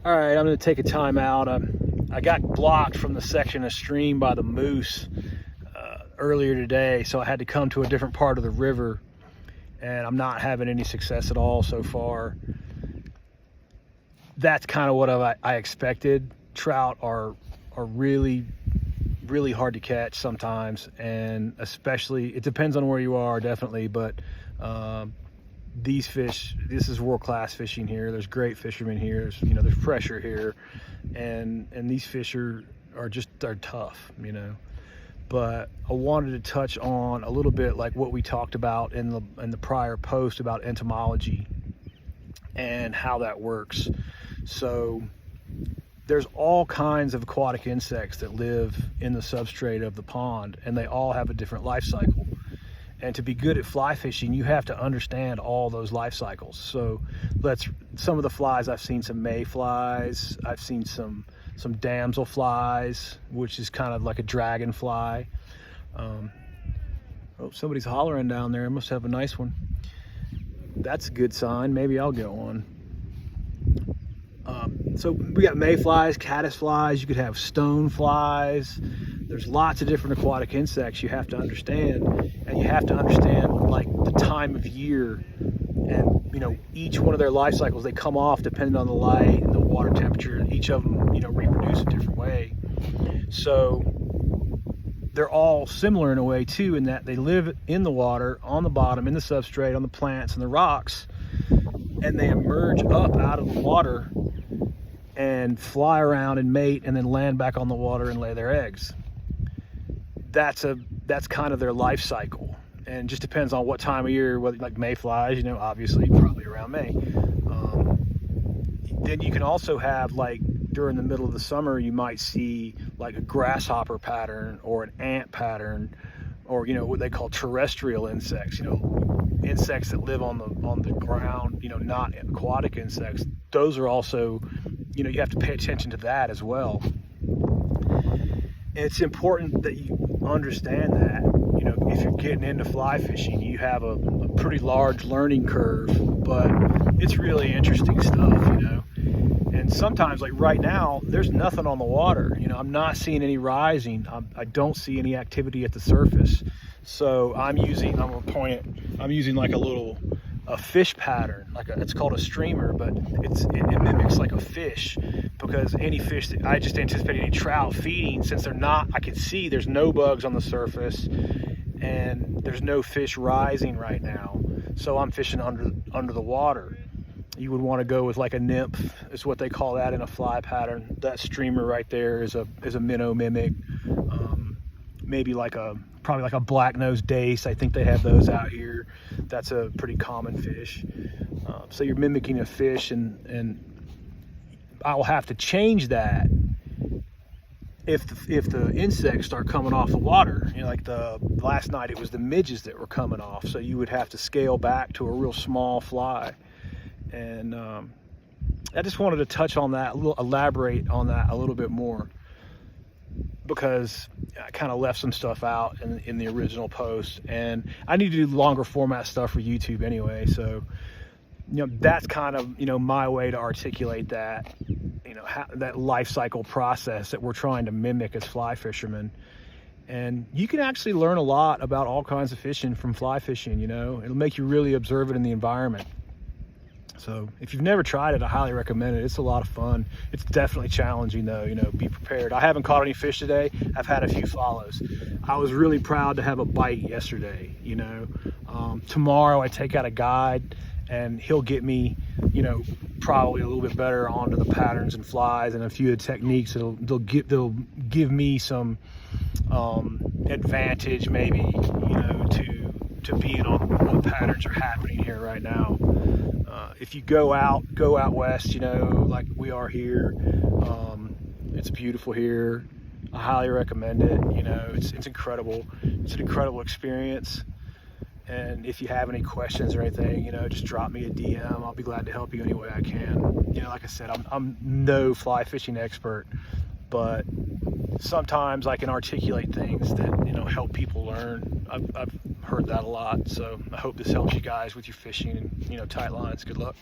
All right, I'm going to take a time out. I got blocked from the section of stream by the moose earlier today, so I had to come to a different part of the river, and I'm not having any success at all so far. That's kind of what I expected. Trout are really hard to catch sometimes, and especially, it depends on where you are, definitely, but these fish, this is world-class fishing here. There's great fishermen here. There's pressure here, and these fish are tough, But I wanted to touch on a little bit like what we talked about in the prior post about entomology and how that works. So there's all kinds of aquatic insects that live in the substrate of the pond, and they all have a different life cycle. And to be good at fly fishing, you have to understand all those life cycles. So some of the flies, I've seen some mayflies, I've seen some damselflies, which is kind of like a dragonfly. Oh, somebody's hollering down there. I must have a nice one. That's a good sign. Maybe I'll get one. So we got mayflies, caddisflies, you could have stoneflies. There's lots of different aquatic insects you have to understand, and you have to understand like the time of year and each one of their life cycles. They come off depending on the light and the water temperature, and each of them reproduce a different way. So they're all similar in a way too, in that they live in the water, on the bottom, in the substrate, on the plants and the rocks, and they emerge up out of the water and fly around and mate and then land back on the water and lay their eggs. That's kind of their life cycle, and just depends on what time of year. Whether like mayflies, obviously probably around May. Then you can also have, like, during the middle of the summer, you might see like a grasshopper pattern or an ant pattern, or what they call terrestrial insects. Insects that live on the ground. Not aquatic insects. Those are also, you have to pay attention to that as well. And it's important that you understand that, if you're getting into fly fishing, you have a pretty large learning curve, but it's really interesting stuff, And sometimes, like right now, there's nothing on the water. I'm not seeing any rising. I don't see any activity at the surface. So I'm using like a fish pattern, it's called a streamer, but it mimics like a fish, because any fish that I just anticipate any trout feeding, since I can see there's no bugs on the surface and there's no fish rising right now. So I'm fishing under the water. You would want to go with like a nymph, is what they call that in a fly pattern. That streamer right there is a minnow mimic. Maybe probably like a black-nosed dace. I think they have those out here. That's a pretty common fish. So you're mimicking a fish, and I'll have to change that if the insects start coming off the water. Like the last night, it was the midges that were coming off. So you would have to scale back to a real small fly. And I just wanted to touch on that, elaborate on that a little bit more, because I kind of left some stuff out in the original post, and I need to do longer format stuff for YouTube anyway. So, that's kind of, my way to articulate that, that life cycle process that we're trying to mimic as fly fishermen. And you can actually learn a lot about all kinds of fishing from fly fishing. It'll make you really observe it in the environment. So if you've never tried it, I highly recommend it. It's a lot of fun. It's definitely challenging though, be prepared. I haven't caught any fish today. I've had a few follows. I was really proud to have a bite yesterday, Tomorrow I take out a guide, and he'll get me, probably a little bit better onto the patterns and flies and a few of the techniques. They'll give me some advantage maybe, to being on what patterns are happening here right now. If you go out west, like we are here, it's beautiful here. I highly recommend it. It's incredible. It's an incredible experience. And if you have any questions or anything, just drop me a DM. I'll be glad to help you any way I can. Like I said, I'm no fly fishing expert, but sometimes I can articulate things that help people learn. I've heard that a lot, so I hope this helps you guys with your fishing and tight lines. Good luck.